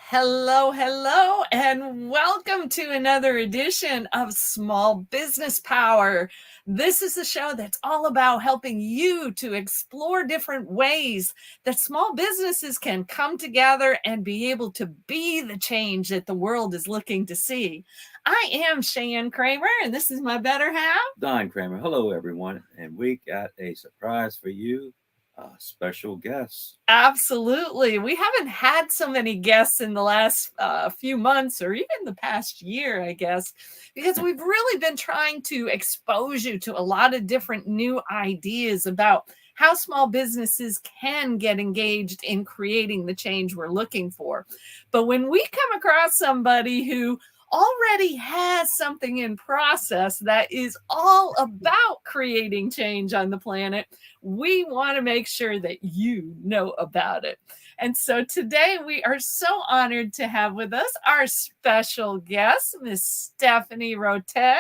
Hello, hello, and welcome to another edition of Small Business Power. This is the show that's all about helping you to explore different ways that small businesses can come together and be able to be the change that the world is looking to see. I am Cheyenne Kramer, and this is my better half, Don Kramer. Hello, everyone. And we got a surprise for you, a special guest. Absolutely. We haven't had so many guests in the last few months or even the past year, I guess, because we've really been trying to expose you to a lot of different new ideas about how small businesses can get engaged in creating the change we're looking for. But when we come across somebody who already has something in process that is all about creating change on the planet, we want to make sure that you know about it. And so today we are so honored to have with us our special guest, Miss Stephanie Rottet.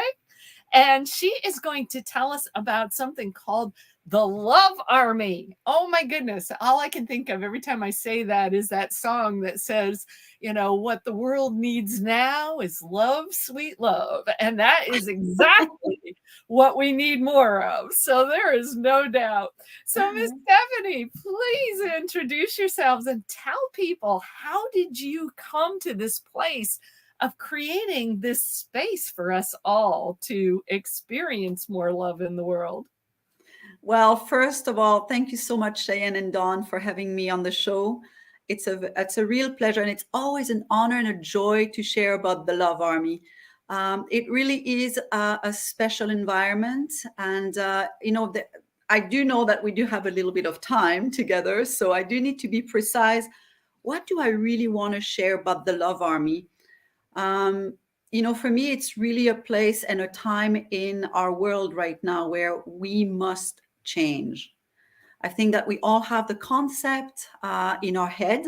And she is going to tell us about something called the Love Army. Oh my goodness. All I can think of every time I say that is that song that says, what the world needs now is love, sweet love. And that is exactly what we need more of. So there is no doubt. So, Miss Stephanie, please introduce yourselves and tell people, how did you come to this place of creating this space for us all to experience more love in the world? Well, first of all, thank you so much, Cheyenne and Dawn, for having me on the show. It's a real pleasure, and it's always an honor and a joy to share about the Love Army. It really is a special environment, and I do know that we do have a little bit of time together, so I do need to be precise. What do I really want to share about the Love Army? For me, it's really a place and a time in our world right now where we must change. I think that we all have the concept in our head.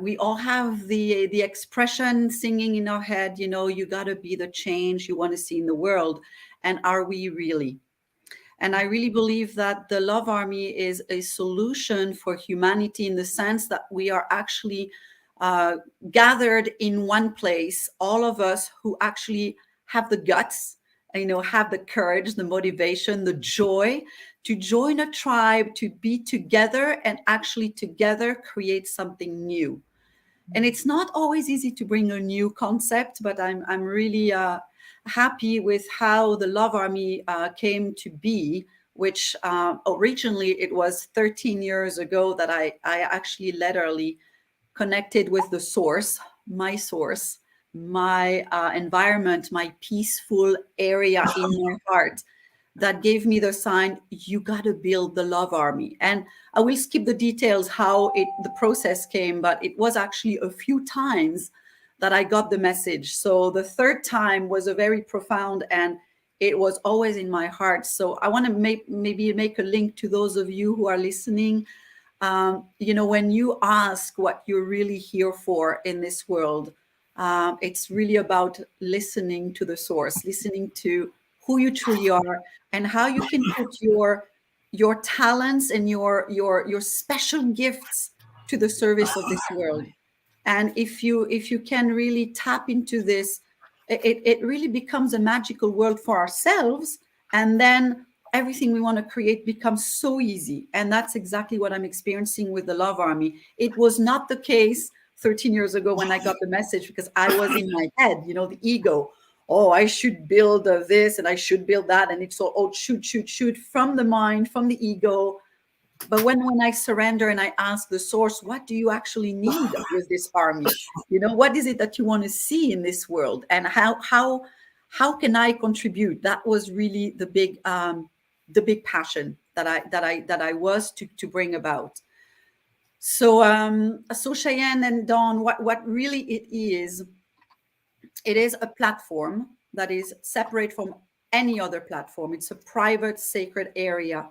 We all have the expression singing in our head, you got to be the change you want to see in the world. And are we really? And I really believe that the Love Army is a solution for humanity in the sense that we are actually gathered in one place, all of us who actually have the guts, have the courage, the motivation, the joy to join a tribe, to be together and actually together create something new. And it's not always easy to bring a new concept, but I'm really happy with how the Love Army came to be, which originally it was 13 years ago that I actually literally connected with the source, my environment, my peaceful area in my heart that gave me the sign, you got to build the Love Army. And I will skip the details how the process came, but it was actually a few times that I got the message. So the third time was a very profound, and it was always in my heart. So I want to maybe make a link to those of you who are listening. When you ask what you're really here for in this world, it's really about listening to the source, listening to who you truly are and how you can put your talents and your special gifts to the service of this world. And if you can really tap into this, it really becomes a magical world for ourselves. And then everything we want to create becomes so easy. And that's exactly what I'm experiencing with the Love Army. It was not the case 13 years ago when I got the message, because I was in my head, the ego. Oh, I should build this and I should build that. And it's all, shoot from the mind, from the ego. But when I surrender and I ask the source, what do you actually need with this army? What is it that you want to see in this world? And how can I contribute? That was really the big passion that I was to bring about. So Cheyenne and Dawn, what really it is a platform that is separate from any other platform. It's a private, sacred area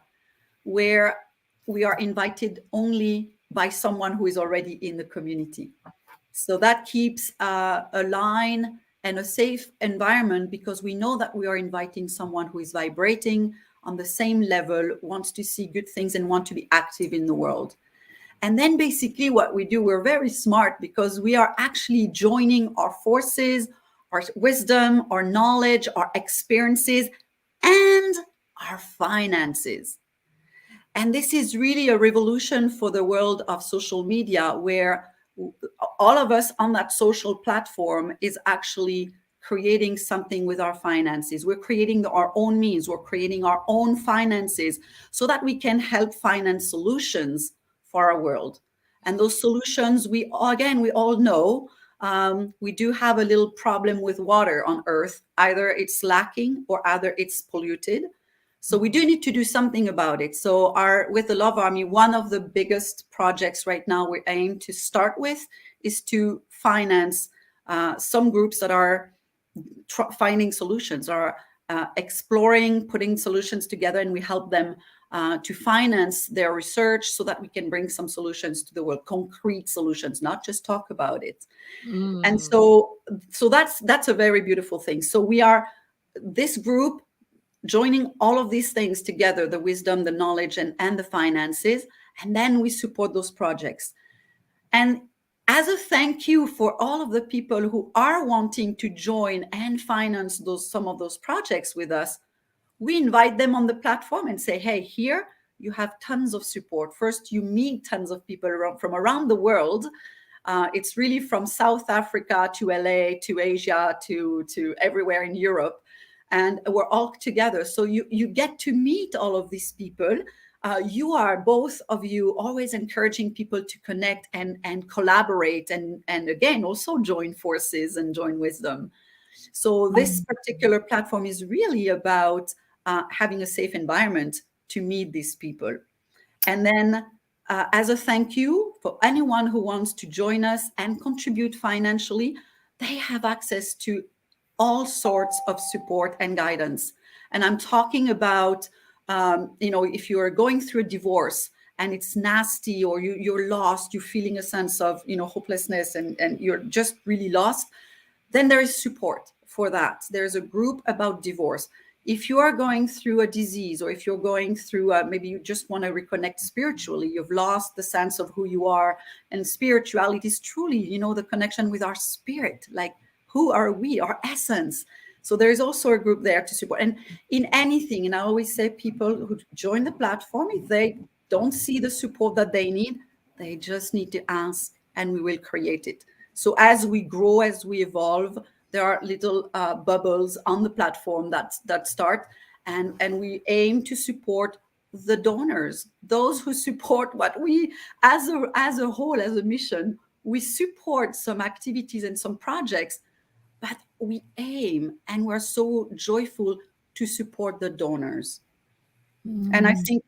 where we are invited only by someone who is already in the community. So that keeps a line and a safe environment, because we know that we are inviting someone who is vibrating on the same level, wants to see good things and want to be active in the world. And then basically what we do, we're very smart because we are actually joining our forces, our wisdom, our knowledge, our experiences, and our finances. And this is really a revolution for the world of social media, where all of us on that social platform is actually creating something with our finances. We're creating our own means, we're creating our own finances so that we can help finance solutions for our world. And those solutions, we all know, we do have a little problem with water on Earth. Either it's lacking or either it's polluted. So we do need to do something about it. So with the Love Army, one of the biggest projects right now we aim to start with is to finance some groups that are finding solutions, or exploring, putting solutions together, and we help them to finance their research so that we can bring some solutions to the world, concrete solutions, not just talk about it. And so that's a very beautiful thing. So we are this group joining all of these things together, the wisdom, the knowledge, and the finances, and then we support those projects. And as a thank you for all of the people who are wanting to join and finance some of those projects with us, we invite them on the platform and say, hey, here you have tons of support. First, you meet tons of people from around the world. It's really from South Africa to LA to Asia to everywhere in Europe. And we're all together. So you get to meet all of these people. You are, both of you, always encouraging people to connect and collaborate and again, also join forces and join wisdom. So this particular platform is really about having a safe environment to meet these people. And then as a thank you for anyone who wants to join us and contribute financially, they have access to all sorts of support and guidance. And I'm talking about, if you are going through a divorce and it's nasty, or you're lost, you're feeling a sense of, hopelessness, and you're just really lost, then there is support for that. There's a group about divorce. If you are going through a disease, or if you're going through, maybe you just want to reconnect spiritually, you've lost the sense of who you are, and spirituality is truly, the connection with our spirit, like, who are we, our essence. So there is also a group there to support. And in anything, and I always say, people who join the platform, if they don't see the support that they need, they just need to ask, and we will create it. So as we grow, as we evolve, there are little bubbles on the platform that start, and we aim to support the donors, those who support what we, as a whole, as a mission, we support some activities and some projects, but we aim, and we're so joyful to support the donors. And I think,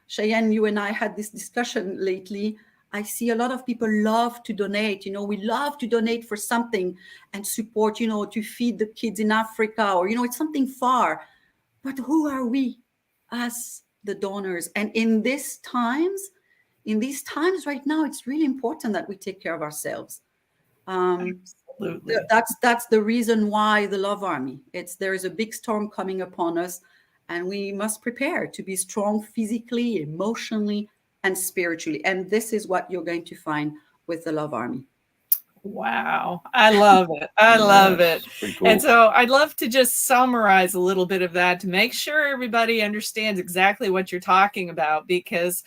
Cheyenne, you and I had this discussion lately. I see a lot of people love to donate. We love to donate for something and support, to feed the kids in Africa, or, it's something far. But who are we, us, the donors? And in these times right now, it's really important that we take care of ourselves. Absolutely. That's the reason why the Love Army. There is a big storm coming upon us, and we must prepare to be strong physically, emotionally, and spiritually. And this is what you're going to find with the Love Army. Wow. I love it. I love it. Pretty cool. And so I'd love to just summarize a little bit of that to make sure everybody understands exactly what you're talking about, because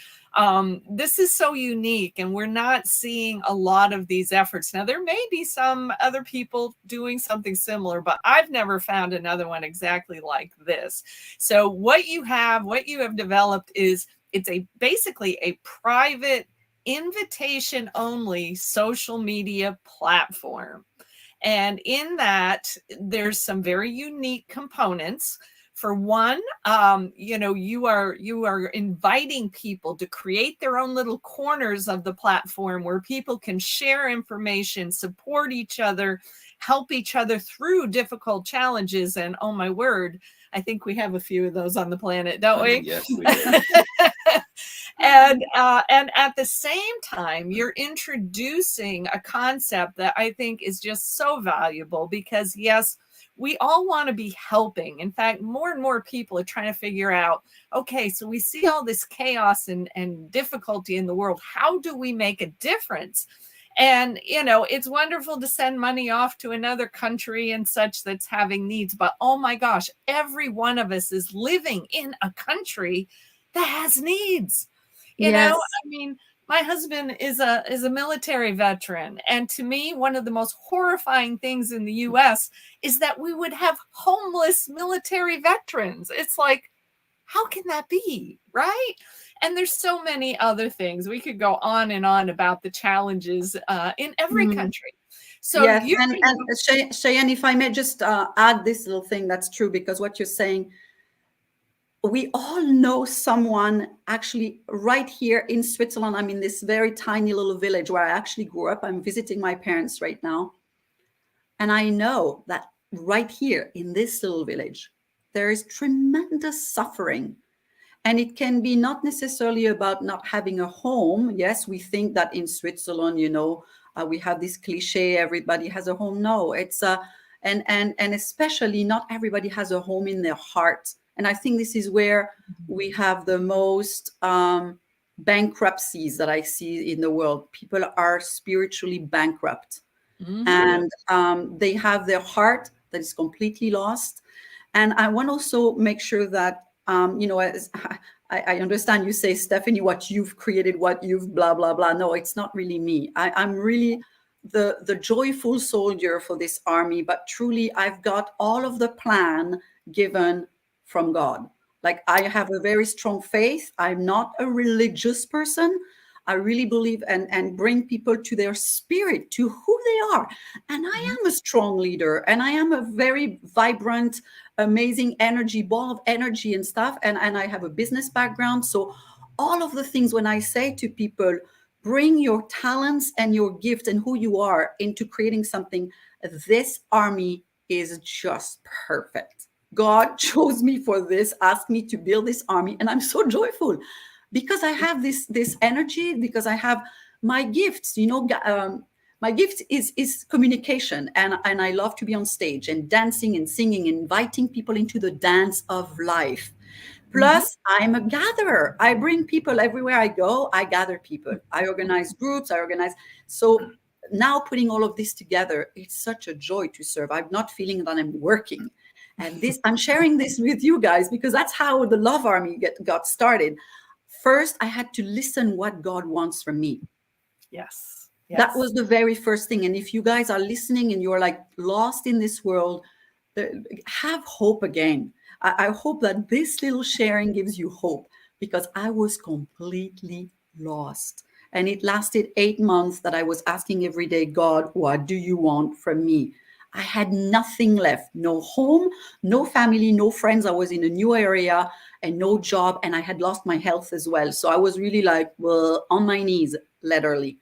this is so unique, and we're not seeing a lot of these efforts. Now, there may be some other people doing something similar, but I've never found another one exactly like this. So what you have developed is, it's basically a private, invitation only social media platform. And in that, there's some very unique components. For one, you are inviting people to create their own little corners of the platform where people can share information, support each other, help each other through difficult challenges. And oh my word, I think we have a few of those on the planet, don't we? Yes, we do. And at the same time, you're introducing a concept that I think is just so valuable, because yes, we all want to be helping. In fact, more and more people are trying to figure out, okay, so we see all this chaos and difficulty in the world. How do we make a difference? And, it's wonderful to send money off to another country and such that's having needs. But oh my gosh, every one of us is living in a country that has needs. Yes. I mean, my husband is a military veteran. And to me, one of the most horrifying things in the US is that we would have homeless military veterans. It's like, how can that be? Right? And there's so many other things. We could go on and on about the challenges in every Mm. country. So Yes, you and Cheyenne, if I may just add this little thing, that's true, because what you're saying, we all know someone actually right here in Switzerland. I'm in this very tiny little village where I actually grew up. I'm visiting my parents right now. And I know that right here in this little village, there is tremendous suffering. And it can be not necessarily about not having a home. Yes, we think that in Switzerland, we have this cliche, everybody has a home. No, it's and especially not everybody has a home in their heart. And I think this is where we have the most bankruptcies that I see in the world. People are spiritually bankrupt, and they have their heart that is completely lost. And I want to also make sure that, as I understand you say, Stephanie, what you've created, what you've blah, blah, blah. No, it's not really me. I'm really the joyful soldier for this army, but truly I've got all of the plan given from God. Like, I have a very strong faith. I'm not a religious person. I really believe and bring people to their spirit, to who they are. And I am a strong leader, and I am a very vibrant, amazing energy, ball of energy and stuff. And I have a business background. So all of the things, when I say to people, bring your talents and your gift and who you are into creating something, this army is just perfect. God chose me for this, asked me to build this army, and I'm so joyful because I have this energy, because I have my gifts. My gift is communication, and I love to be on stage and dancing and singing, inviting people into the dance of life. Plus, I'm a gatherer. I bring people everywhere I go. I gather people. I organize groups. So now, putting all of this together, it's such a joy to serve. I'm not feeling that I'm working. And I'm sharing this with you guys because that's how the Love Army got started. First, I had to listen what God wants from me. Yes. That was the very first thing. And if you guys are listening and you're like lost in this world, have hope again. I hope that this little sharing gives you hope, because I was completely lost. And it lasted 8 months that I was asking every day, God, what do you want from me? I had nothing left, no home, no family, no friends. I was in a new area and no job, and I had lost my health as well. So I was really like, well, on my knees, literally.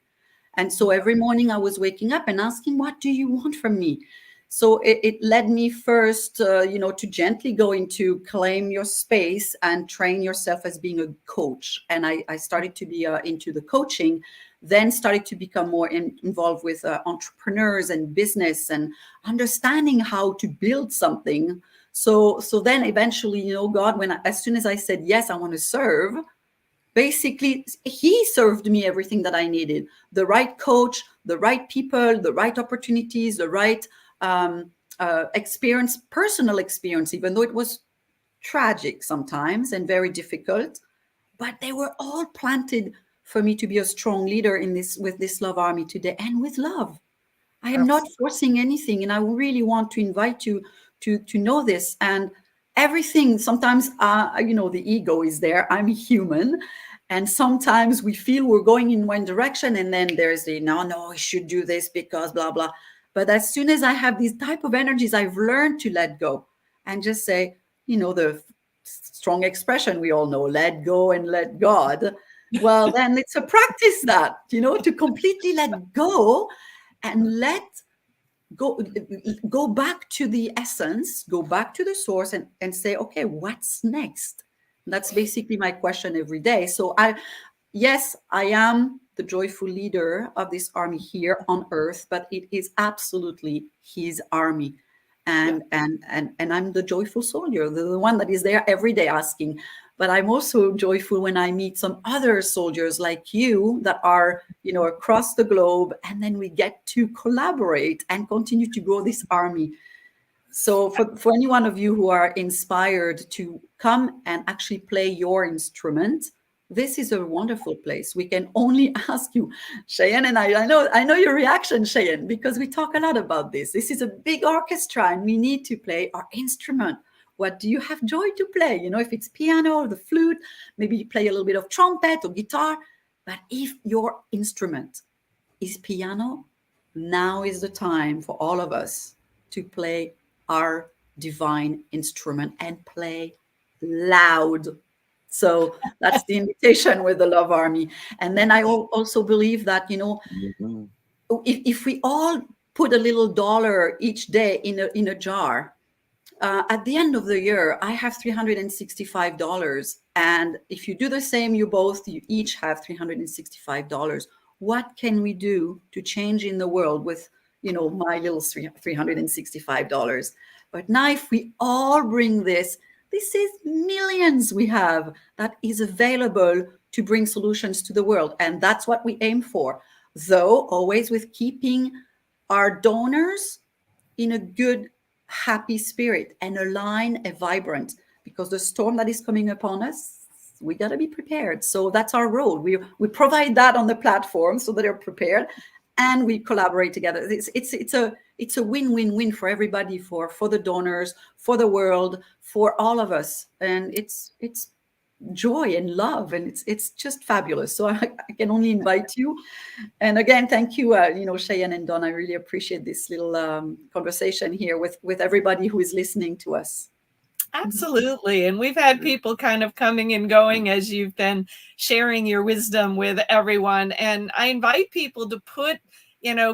And so every morning I was waking up and asking, what do you want from me? So it led me first, to gently go into claim your space and train yourself as being a coach. And I started to be into the coaching, then started to become more involved with entrepreneurs and business and understanding how to build something. So then eventually, God, as soon as I said, yes, I want to serve, basically, he served me everything that I needed: the right coach, the right people, the right opportunities, the right experience, personal experience, even though it was tragic sometimes and very difficult, but they were all planted for me to be a strong leader with this Love Army today, and with love. I am not forcing anything, and I really want to invite you to know this. And everything, sometimes, the ego is there. I'm human, and sometimes we feel we're going in one direction, and then there's the no, I should do this because blah blah. But as soon as I have these type of energies, I've learned to let go and just say, the strong expression we all know, let go and let God. Well, then it's a practice that, to completely let go and go back to the essence, go back to the source, and say, okay, what's next? That's basically my question every day. So yes, I am the joyful leader of this army here on earth, but it is absolutely his army. And I'm the joyful soldier, the one that is there every day asking. But I'm also joyful when I meet some other soldiers like you that are, across the globe, and then we get to collaborate and continue to grow this army. So for any one of you who are inspired to come and actually play your instrument, this is a wonderful place. We can only ask you, Cheyenne, and I know your reaction, Cheyenne, because we talk a lot about this. This is a big orchestra and we need to play our instrument. What do you have joy to play? If it's piano or the flute, maybe you play a little bit of trumpet or guitar. But if your instrument is piano, now is the time for all of us to play our divine instrument and play loud. So that's the invitation with the Love Army. And then I also believe that, Mhm. if we all put a little dollar each day in a jar, at the end of the year, I have $365. And if you do the same, you each have $365. What can we do to change in the world with, my little $365? But now if we all bring this is millions we have that is available to bring solutions to the world. And that's what we aim for, though always with keeping our donors in a good, happy spirit and align a vibrant, because the storm that is coming upon us, we got to be prepared. So that's our role. We provide that on the platform so that they're prepared, and we collaborate together. It's a win-win-win for everybody, for the donors, for the world, for all of us. And it's joy and love, and it's just fabulous. So I can only invite you. And again, thank you, Cheyenne and Don. I really appreciate this little conversation here with everybody who is listening to us. Absolutely. And we've had people kind of coming and going as you've been sharing your wisdom with everyone. And I invite people to put,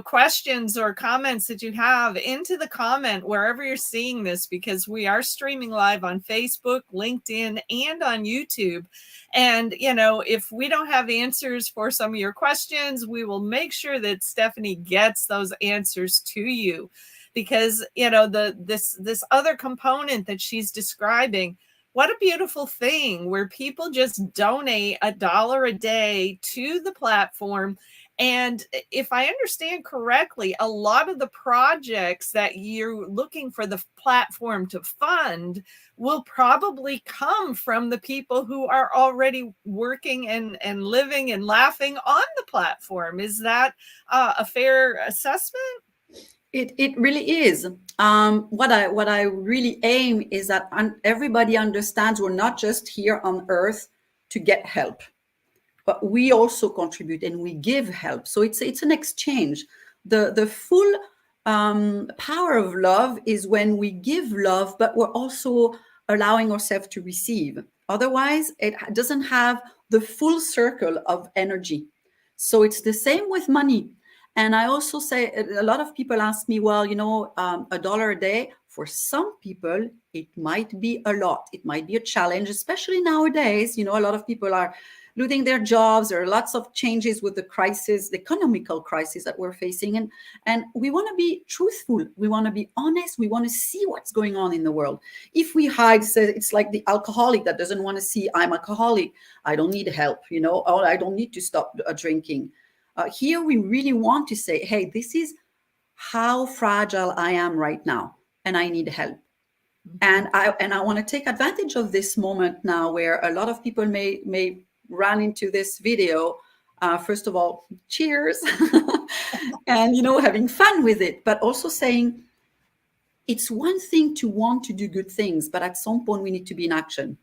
questions or comments that you have into the comment wherever you're seeing this, because we are streaming live on Facebook, LinkedIn, and on YouTube. And, if we don't have answers for some of your questions, we will make sure that Stephanie gets those answers to you. Because this other component that she's describing, what a beautiful thing, where people just donate $1 a day to the platform. And if I understand correctly, a lot of the projects that you're looking for the platform to fund will probably come from the people who are already working and living and laughing on the platform. Is that a fair assessment? It really is. What I really aim is that everybody understands we're not just here on earth to get help, but we also contribute and we give help. So it's an exchange. The full power of love is when we give love, but we're also allowing ourselves to receive. Otherwise, it doesn't have the full circle of energy. So it's the same with money. And I also say, a lot of people ask me, well, $1 a day, for some people, it might be a lot. It might be a challenge, especially nowadays. A lot of people are losing their jobs. There are lots of changes with the crisis, the economical crisis that we're facing. And we want to be truthful. We want to be honest. We want to see what's going on in the world. If we hide, it's like the alcoholic that doesn't want to see, I'm alcoholic, I don't need help, or I don't need to stop drinking. Here we really want to say, hey, this is how fragile I am right now, and I need help. And I want to take advantage of this moment now, where a lot of people may run into this video. First of all, cheers, and having fun with it, but also saying it's one thing to want to do good things, but at some point we need to be in action,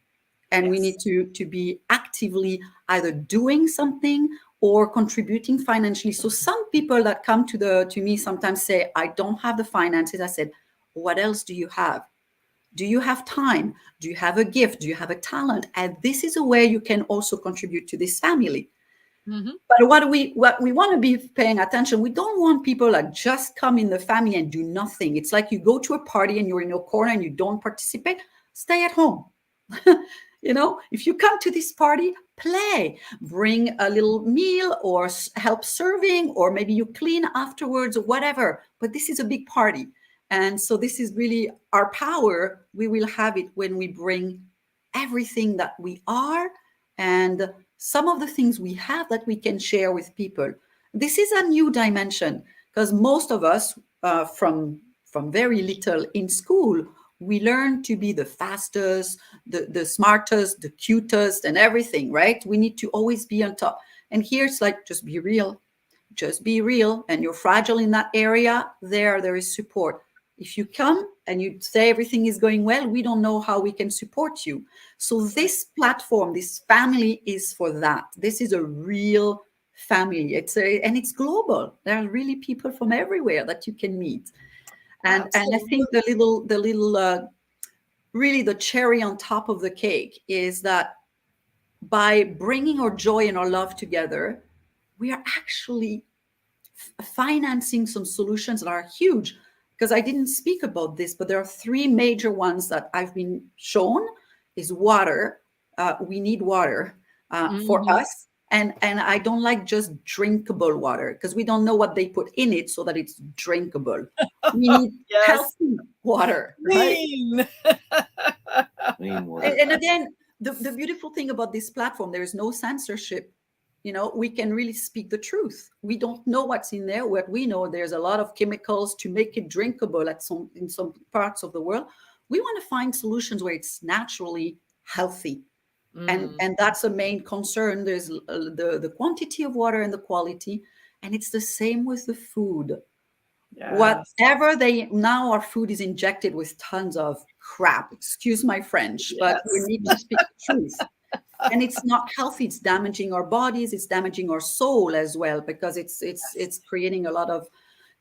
and we need to be actively either doing something or contributing financially. So some people that come to me sometimes say, I don't have the finances. I said, what else do you have? Do you have time? Do you have a gift? Do you have a talent? And this is a way you can also contribute to this family. Mm-hmm. But what we want to be paying attention, we don't want people that just come in the family and do nothing. It's like you go to a party and you're in your corner and you don't participate. Stay at home. If you come to this party, play, bring a little meal or help serving, or maybe you clean afterwards or whatever. But this is a big party. And so this is really our power. We will have it when we bring everything that we are and some of the things we have that we can share with people. This is a new dimension because most of us from very little in school, we learn to be the fastest, the smartest, the cutest, and everything, right? We need to always be on top. And here it's like, just be real. And you're fragile in that area. There is support. If you come and you say everything is going well, we don't know how we can support you. So this platform, this family is for that. This is a real family. And it's global. There are really people from everywhere that you can meet. And I think the little really the cherry on top of the cake is that by bringing our joy and our love together, we are actually financing some solutions that are huge. Because I didn't speak about this, but there are three major ones that I've been shown is water. We need water for us. And I don't like just drinkable water because we don't know what they put in it so that it's drinkable. We need healthy water, right? Clean water. And again, the beautiful thing about this platform, there is no censorship. You know, we can really speak the truth. We don't know what's in there. What we know, there's a lot of chemicals to make it drinkable in some parts of the world. We want to find solutions where it's naturally healthy. And that's a main concern. There's the quantity of water and the quality. And it's the same with the food. Yes. Whatever now our food is injected with tons of crap. Excuse my French, but we need to speak the truth. And it's not healthy. It's damaging our bodies. It's damaging our soul as well, because it's creating a lot of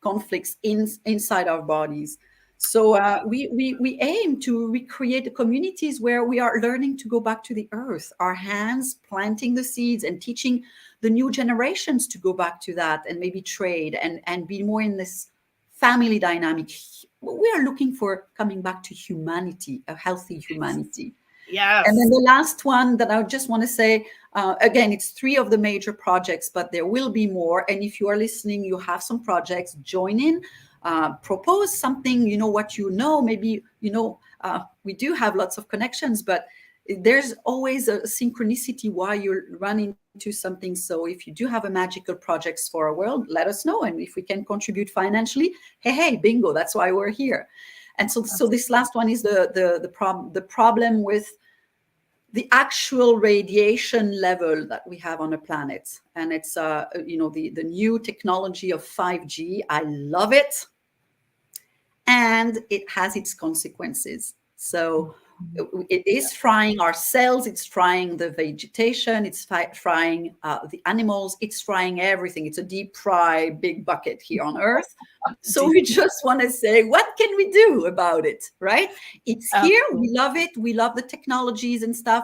conflicts inside our bodies. So we aim to recreate the communities where we are learning to go back to the earth, our hands planting the seeds and teaching the new generations to go back to that and maybe trade and be more in this family dynamic. We are looking for coming back to humanity, a healthy humanity. Yes. And then the last one that I just want to say, again, it's three of the major projects, but there will be more. And if you are listening, you have some projects, join in, propose something, maybe, we do have lots of connections, but there's always a synchronicity while you run into something. So if you do have a magical projects for our world, let us know. And if we can contribute financially, hey, bingo, that's why we're here. And so this last one is the problem with the actual radiation level that we have on the planet. And it's, the new technology of 5G. I love it. And it has its consequences. So it is frying our cells. It's frying the vegetation. It's frying the animals. It's frying everything. It's a deep fry, big bucket here on Earth. So we just want to say, what can we do about it, right? It's here. We love it. We love the technologies and stuff.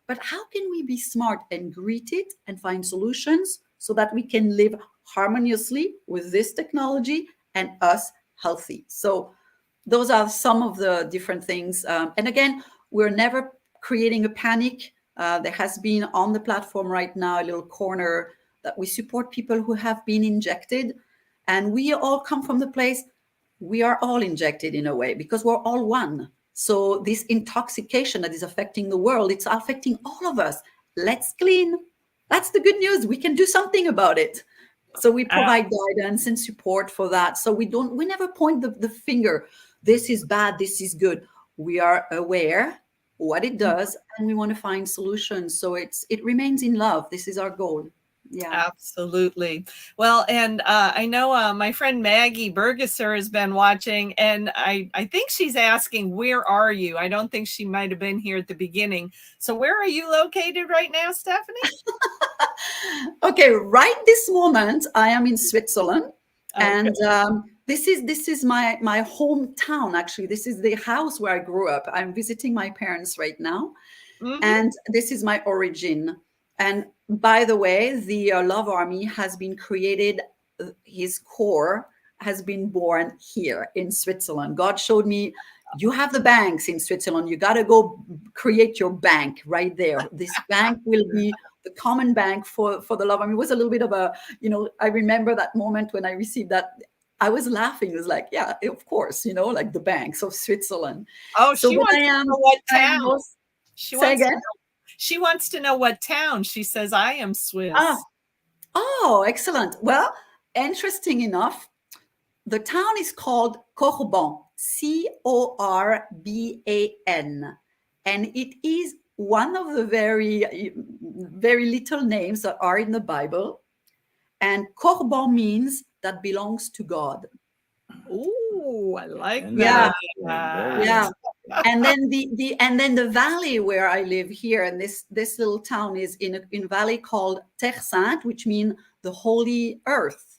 But how can we be smart and greet it and find solutions so that we can live harmoniously with this technology and us healthy? So those are some of the different things. And again, we're never creating a panic. There has been on the platform right now a little corner that we support people who have been injected. And we all come from the place, we are all injected in a way because we're all one. So this intoxication that is affecting the world, it's affecting all of us. Let's clean. That's the good news. We can do something about it. So we provide guidance and support for that. So we never point the finger. This is bad, this is good. We are aware what it does, and we want to find solutions. So it remains in love. This is our goal. Yeah, absolutely. Well, and I know my friend Maggie Bergesser has been watching, and I think she's asking, where are you? I don't think she might have been here at the beginning. So where are you located right now, Stephanie? Okay, right this moment, I am in Switzerland. Okay. And this is my hometown, actually. This is the house where I grew up. I'm visiting my parents right now. And this is my origin. And by the way, the Love Army has been created, his core has been born here in Switzerland. God showed me, you have the banks in Switzerland. You got to go create your bank right there. This bank will be the common bank for the Love Army. It was a little bit of a, I remember that moment when I received that. I was laughing. It was like, yeah, of course, like the banks of Switzerland. Oh, So, she but wants to know what I'm town. also, She say wants to again. know, she wants to know what town. She says, I am Ah, Swiss. oh, excellent. Well, interesting enough, the town is called Corban, Corban, and it is one of the very little names that are in the Bible. And Corban means that belongs to God. Ooh, I like Yeah, Interesting. Very yeah. interesting. And then the valley where I live here, and this little town is in a valley called Terre Sainte, which means the holy earth.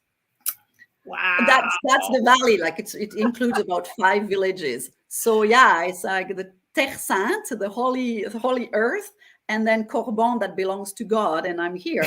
Wow. That's the valley. Like it includes about 5 villages. So yeah, it's like the Terre Sainte, the holy earth, and then Corban that belongs to God. And I'm here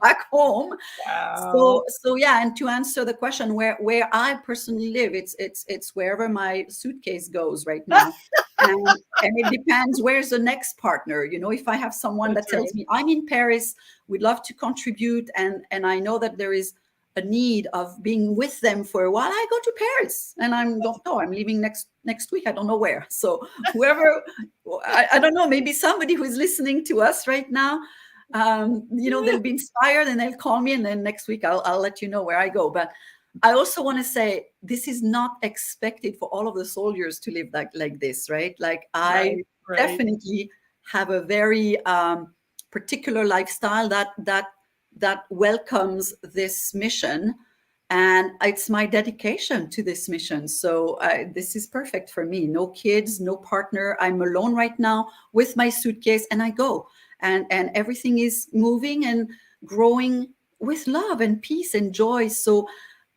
back home. Wow. So yeah, and to answer the question where I personally live, it's wherever my suitcase goes right now. And it depends where's the next partner. If I have someone that That's tells right. me I'm in Paris, we'd love to contribute, and I know that there is a need of being with them for a while, I go to Paris, and don't know, I'm leaving next week. I don't know where. So whoever, I don't know, maybe somebody who is listening to us right now, they'll be inspired and they'll call me, and then next week I'll let you know where I go. But I also want to say this is not expected for all of the soldiers to live like this, right? Like I Right. definitely have a very particular lifestyle that welcomes this mission, and it's my dedication to this mission. So this is perfect for me. No kids, no partner. I'm alone right now with my suitcase, and I go, and everything is moving and growing with love and peace and joy. So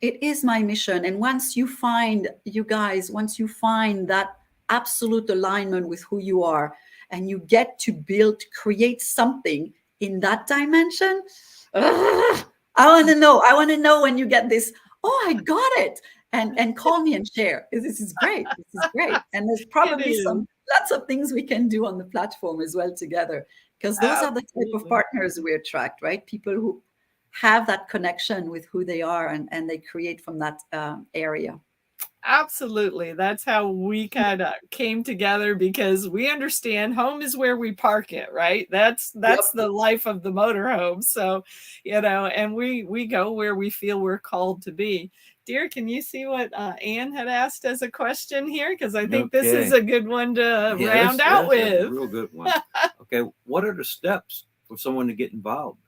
it is my mission. And once you find that absolute alignment with who you are, and you get to create something in that dimension, I want to know. I want to know when you get this. Oh, I got it, and call me and share. This is great. This is great. And there's It probably is. lots of things we can do on the platform as well together, because those are the type of Absolutely. partners we attract, right? People who have that connection with who they are, and they create from that area. Absolutely. That's how we kind of came together, because we understand home is where we park it, right? That's Yep. the life of the motorhome. So, and we go where we feel we're called to be. Dear, can you see what Anne had asked as a question here? Because I think this is Okay. a good one to Yeah, round out that's a with. real good one. Okay, what are the steps for someone to get involved?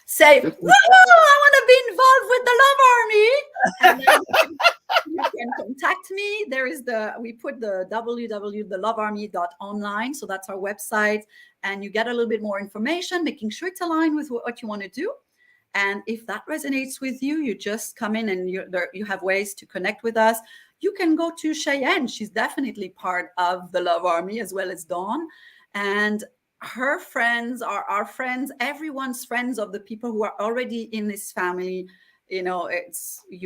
Say, woohoo, I want to be involved with the Love Army. And then you can contact me. We put the www.thelovearmy.online. So that's our website. And you get a little bit more information, making sure it's aligned with what you want to do. And if that resonates with you, you just come in, and you have ways to connect with us. You can go to Cheyenne. She's definitely part of the Love Army, as well as Dawn. And her friends are our friends, everyone's friends of the people who are already in this family. You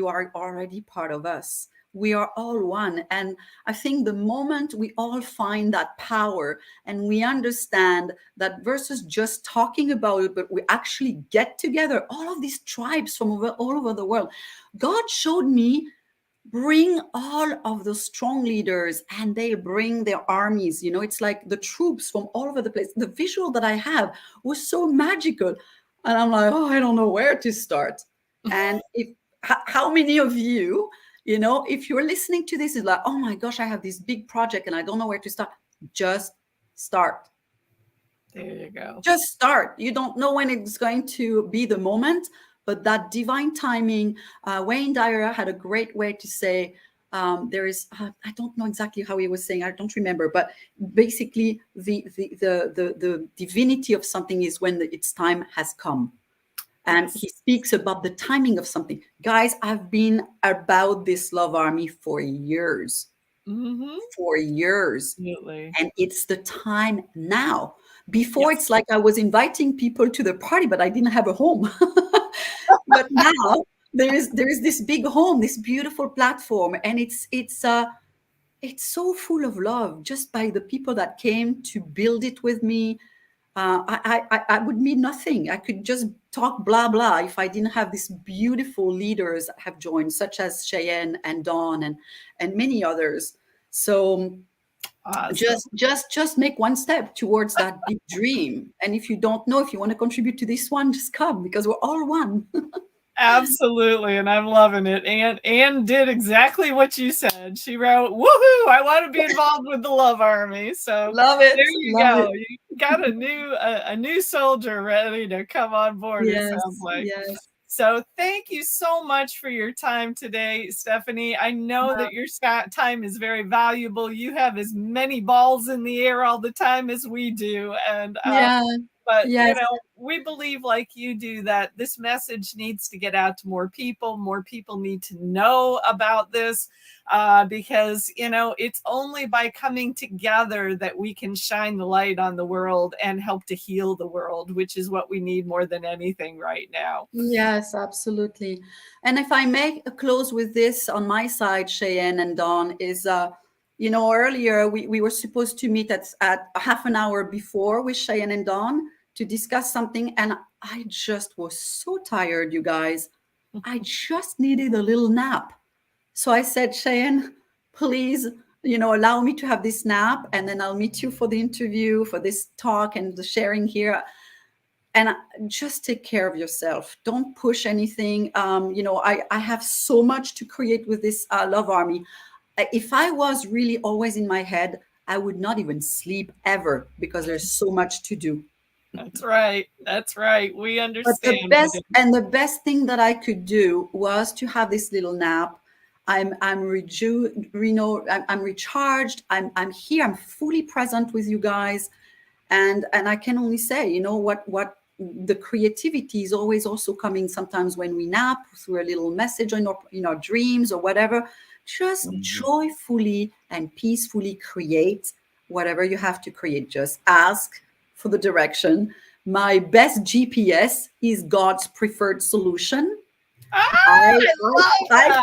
are already part of us. We are all one. And I think the moment we all find that power, and we understand that, versus just talking about it, but we actually get together, all of these tribes from all over the world. God showed me, bring all of the strong leaders, and they bring their armies. It's like the troops from all over the place. The visual that I have was so magical, and I'm like, oh, I don't know where to start. And how many of you, if you're listening to this, is like, oh my gosh, I have this big project and I don't know where to start. Just start. There you go. Just start. You don't know when it's going to be the moment, but that divine timing. Wayne Dyer had a great way to say, there is, I don't know exactly how he was saying, I don't remember, but basically the divinity of something is when its time has come. And Yes. he speaks about the timing of something. Guys, I've been about this Love Army for years. Mm-hmm. For years. Absolutely. And it's the time now. Before, Yes. it's like I was inviting people to the party, but I didn't have a home. But now there is this big home, this beautiful platform, and it's so full of love, just by the people that came to build it with me. I would mean nothing. I could just talk blah blah if I didn't have these beautiful leaders that have joined, such as Cheyenne and Dawn and many others. So Awesome. just make one step towards that big dream. And if you don't know if you want to contribute to this one, just come, because we're all one. Absolutely, and I'm loving it. Anne did exactly what you said. She wrote, "Woohoo! I want to be involved with the Love Army." So Love it. there you Love go. it. You got a new soldier ready to come on board. It Yes. sounds like. Yes. So thank you so much for your time today, Stephanie. I know that your time is very valuable. You have as many balls in the air all the time as we do, and Yeah. but Yes. we believe, like you do, that this message needs to get out to more people. More people need to know about this, because it's only by coming together that we can shine the light on the world and help to heal the world, which is what we need more than anything right now. Yes, absolutely. And if I may close with this on my side, Cheyenne and Dawn, is earlier we were supposed to meet at half an hour before with Cheyenne and Dawn to discuss something, and I just was so tired, you guys. I just needed a little nap. So I said, Cheyenne, please, allow me to have this nap, and then I'll meet you for the interview, for this talk and the sharing here. And just take care of yourself. Don't push anything. I have so much to create with this Love Army. If I was really always in my head, I would not even sleep ever, because there's so much to do. That's right. That's right. We But understand. the best thing that I could do was to have this little nap. I'm recharged. I'm here. I'm fully present with you guys, and I can only say, what the creativity is always also coming sometimes when we nap, through a little message in our dreams or whatever. Just joyfully and peacefully create whatever you have to create. Just ask for the direction. My best GPS is God's preferred solution. I love that.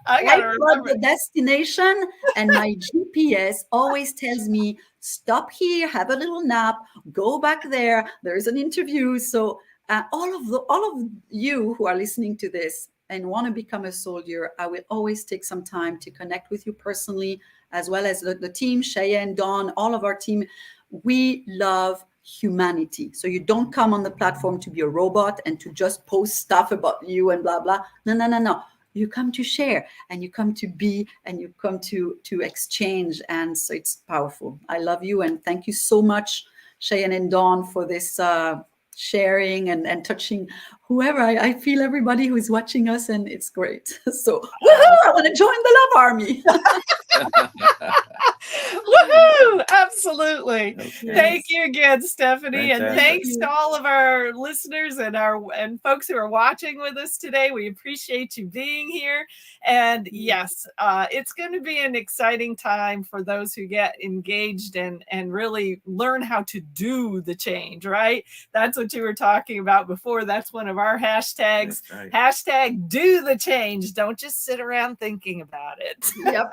I gotta plug remember. the destination, and my GPS always tells me, stop here, have a little nap, go back there. There's an interview. So all of you who are listening to this and want to become a soldier, I will always take some time to connect with you personally, as well as the team, Cheyenne, Dawn, all of our team. We love humanity. So you don't come on the platform to be a robot and to just post stuff about you and blah blah. No. You come to share, and you come to be, and you come to exchange. And so it's powerful. I love you, and thank you so much, Cheyenne and Dawn, for this sharing and touching whoever. I feel everybody who's watching us, and it's great. So woohoo, I want to join the Love Army. Woohoo! Absolutely. Okay. Thank you again, Stephanie. And Fantastic. thanks to all of our listeners and folks who are watching with us today. We appreciate you being here. And yes, it's going to be an exciting time for those who get engaged and really learn how to do the change, right? That's what you were talking about before. That's one of our hashtags. That's right. Hashtag do the change. Don't just sit around thinking about it. Yep.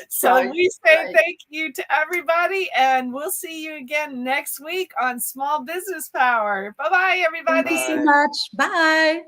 So Right, we say right. thank you to everybody, and we'll see you again next week on Small Business Power. Bye-bye, everybody. Thank you so much. Bye.